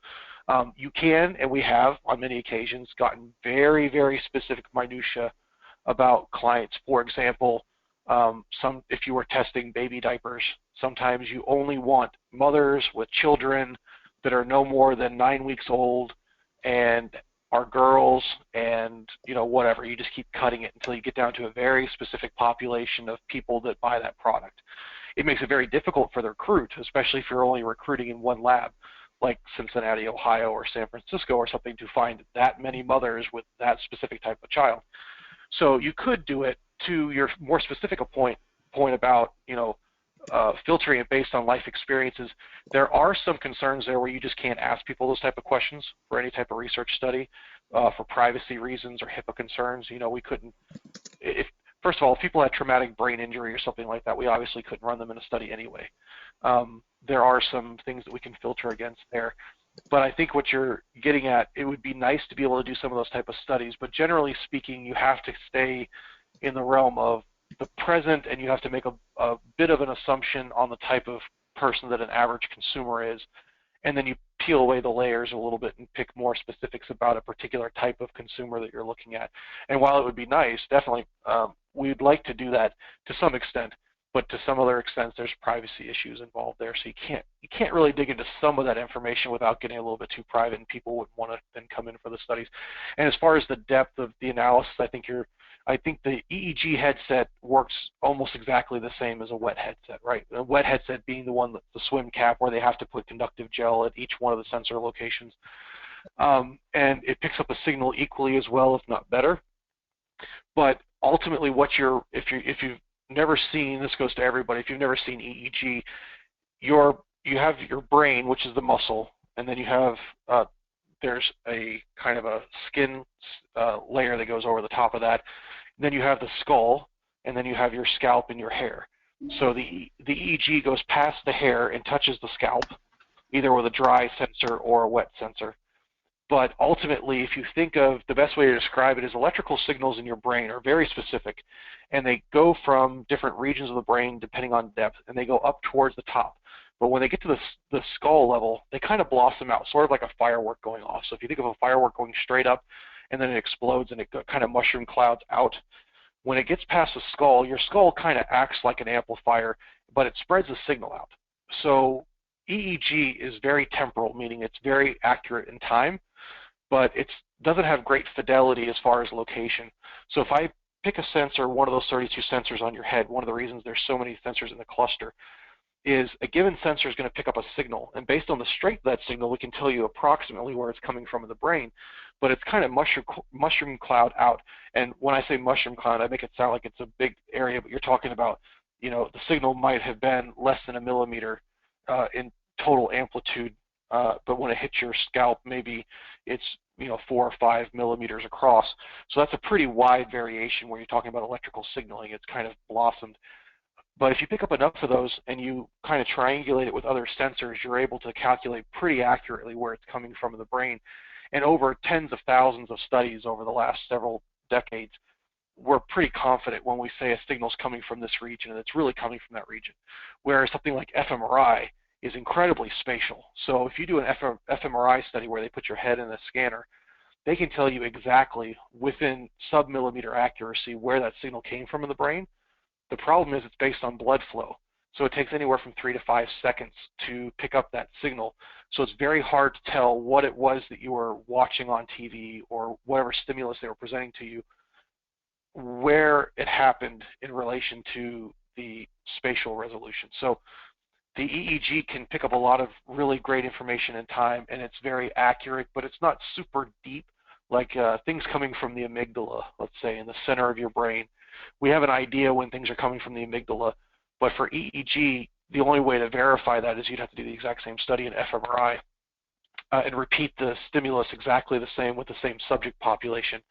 You can, and we have on many occasions, gotten very, very specific minutia about clients. For example, if you were testing baby diapers, sometimes you only want mothers with children that are no more than 9 weeks old and are girls, and whatever. You just keep cutting it until you get down to a very specific population of people that buy that product. It makes it very difficult for the recruit, especially if you're only recruiting in one lab, like Cincinnati, Ohio, or San Francisco or something, to find that many mothers with that specific type of child. So you could do it to your more specific point about filtering it based on life experiences. There are some concerns there where you just can't ask people those type of questions for any type of research study for privacy reasons or HIPAA concerns. We couldn't. First of all, if people had traumatic brain injury or something like that, we obviously couldn't run them in a study anyway. There are some things that we can filter against there. But I think what you're getting at, it would be nice to be able to do some of those type of studies, but generally speaking, you have to stay in the realm of the present, and you have to make a bit of an assumption on the type of person that an average consumer is, and then you peel away the layers a little bit and pick more specifics about a particular type of consumer that you're looking at. And while it would be nice, definitely, we'd like to do that to some extent, but to some other extent, there's privacy issues involved there, so you can't really dig into some of that information without getting a little bit too private, and people wouldn't want to then come in for the studies. And as far as the depth of the analysis, I think the EEG headset works almost exactly the same as a wet headset, right? A wet headset being the one, the swim cap, where they have to put conductive gel at each one of the sensor locations, and it picks up a signal equally as well, if not better. But ultimately, if you've never seen, this goes to everybody, if you've never seen EEG, you have your brain, which is the muscle, and then you have there's a kind of a skin layer that goes over the top of that. And then you have the skull, and then you have your scalp and your hair. So the EEG goes past the hair and touches the scalp, either with a dry sensor or a wet sensor. But ultimately, if you think of the best way to describe it, is electrical signals in your brain are very specific, and they go from different regions of the brain depending on depth, and they go up towards the top. But when they get to the skull level, they kind of blossom out, sort of like a firework going off. So if you think of a firework going straight up, and then it explodes and it kind of mushroom clouds out, when it gets past the skull, your skull kind of acts like an amplifier, but it spreads the signal out. So EEG is very temporal, meaning it's very accurate in time, but it doesn't have great fidelity as far as location. So if I pick a sensor, one of those 32 sensors on your head, one of the reasons there's so many sensors in the cluster is a given sensor is going to pick up a signal, and based on the strength of that signal, we can tell you approximately where it's coming from in the brain, but it's kind of mushroom cloud out. And when I say mushroom cloud, I make it sound like it's a big area, but you're talking about, the signal might have been less than a millimeter in total amplitude, but when it hits your scalp, maybe it's 4 or 5 millimeters across. So that's a pretty wide variation where you're talking about electrical signaling. It's kind of blossomed. But if you pick up enough of those and you kind of triangulate it with other sensors, you're able to calculate pretty accurately where it's coming from in the brain. And over tens of thousands of studies over the last several decades, we're pretty confident when we say a signal's coming from this region and it's really coming from that region. Whereas something like fMRI is incredibly spatial. So if you do an fMRI study where they put your head in a scanner, they can tell you exactly within sub-millimeter accuracy where that signal came from in the brain. The problem is it's based on blood flow. So it takes anywhere from 3 to 5 seconds to pick up that signal. So it's very hard to tell what it was that you were watching on TV or whatever stimulus they were presenting to you, where it happened in relation to the spatial resolution. So the EEG can pick up a lot of really great information in time, and it's very accurate, but it's not super deep, like things coming from the amygdala, let's say, in the center of your brain. We have an idea when things are coming from the amygdala, but for EEG, the only way to verify that is you'd have to do the exact same study in fMRI and repeat the stimulus exactly the same with the same subject population.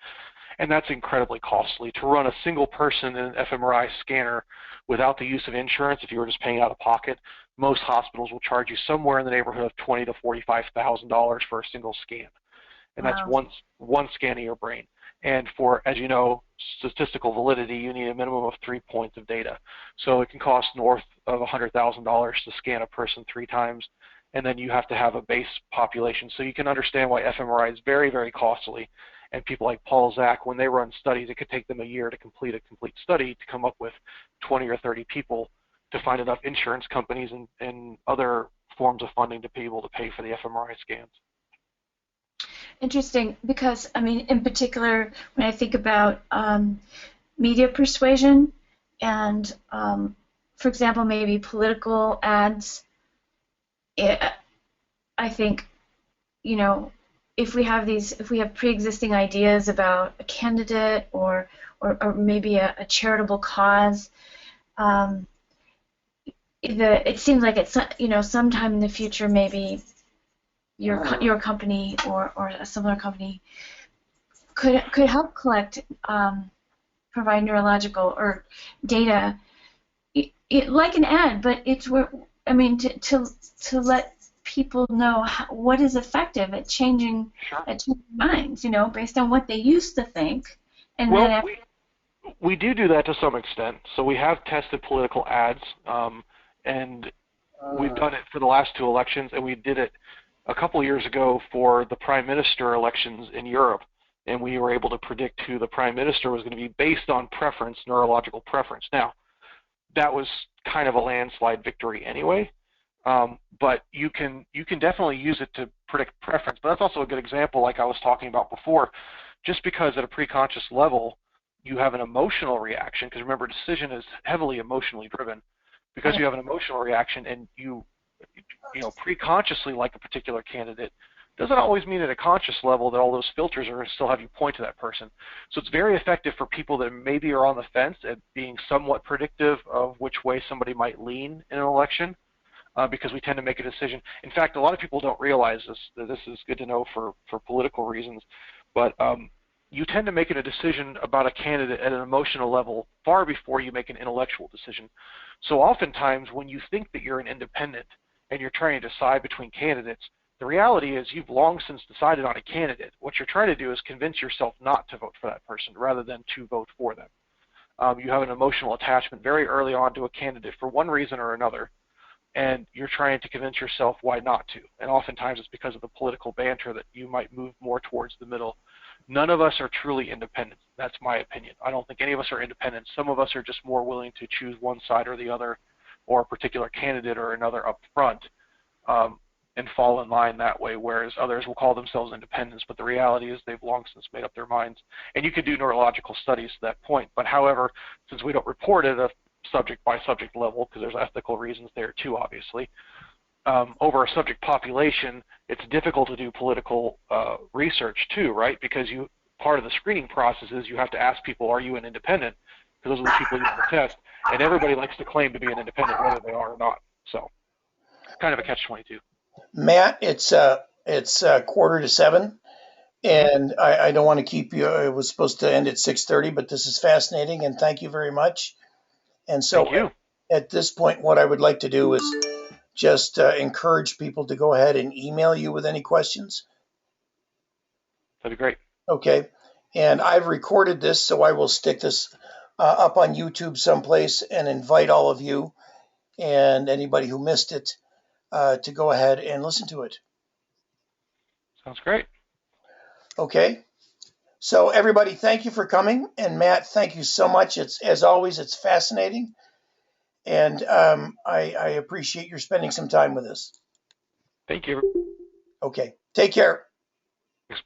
And that's incredibly costly. To run a single person in an fMRI scanner without the use of insurance, if you were just paying out of pocket, most hospitals will charge you somewhere in the neighborhood of $20,000 to $45,000 for a single scan. And that's one scan of your brain. And for, as you know, statistical validity, you need a minimum of 3 points of data. So it can cost north of $100,000 to scan a person 3 times, and then you have to have a base population. So you can understand why fMRI is very, very costly. And people like Paul Zak, when they run studies, it could take them a year to complete a complete study to come up with 20 or 30 people to find enough insurance companies and other forms of funding to be able to pay for the fMRI scans. Interesting, because I mean, in particular, when I think about media persuasion and, for example, maybe political ads, I think, you know, if we have pre-existing ideas about a candidate or maybe a charitable cause, it seems like it's, you know, sometime in the future maybe your company or a similar company could help collect, provide neurological or data, like an ad, but it's where, I mean, to let people know what is effective at changing minds, you know, based on what they used to think. And well, then we do that to some extent. So we have tested political ads, and we've done it for the last 2 elections, and we did it a couple years ago for the prime minister elections in Europe, and we were able to predict who the prime minister was going to be based on preference, neurological preference. Now, that was kind of a landslide victory anyway, but you can definitely use it to predict preference. But that's also a good example, like I was talking about before, just because at a preconscious level you have an emotional reaction, because remember, decision is heavily emotionally driven. Because you have an emotional reaction and you know, preconsciously like a particular candidate, doesn't always mean at a conscious level that all those filters are going to still have you point to that person. So it's very effective for people that maybe are on the fence at being somewhat predictive of which way somebody might lean in an election, because we tend to make a decision. In fact, a lot of people don't realize this. This is good to know for political reasons, but you tend to make a decision about a candidate at an emotional level far before you make an intellectual decision. So oftentimes when you think that you're an independent and you're trying to decide between candidates, the reality is you've long since decided on a candidate. What you're trying to do is convince yourself not to vote for that person rather than to vote for them. You have an emotional attachment very early on to a candidate for one reason or another, and you're trying to convince yourself why not to. And oftentimes it's because of the political banter that you might move more towards the middle. None of us are truly independent. That's my opinion. I don't think any of us are independent. Some of us are just more willing to choose one side or the other, or a particular candidate or another up front, and fall in line that way, whereas others will call themselves independents, but the reality is they've long since made up their minds. And you can do neurological studies to that point, but however, since we don't report at a subject-by-subject level, because there's ethical reasons there too, obviously, over a subject population, it's difficult to do political research too, right? Because part of the screening process is you have to ask people, are you an independent? Because those are the people you have to test, and everybody likes to claim to be an independent whether they are or not. So, kind of a catch-22. Matt, it's 6:45, and I don't want to keep you. It was supposed to end at 6:30, but this is fascinating, and thank you very much. And so at this point, what I would like to do is just encourage people to go ahead and email you with any questions. That'd be great. Okay. And I've recorded this, so I will stick this up on YouTube someplace and invite all of you and anybody who missed it to go ahead and listen to it. Sounds great. Okay. So everybody, thank you for coming. And Matt, thank you so much. It's, as always, it's fascinating. And I appreciate your spending some time with us. Thank you. Okay. Take care.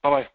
Bye-bye.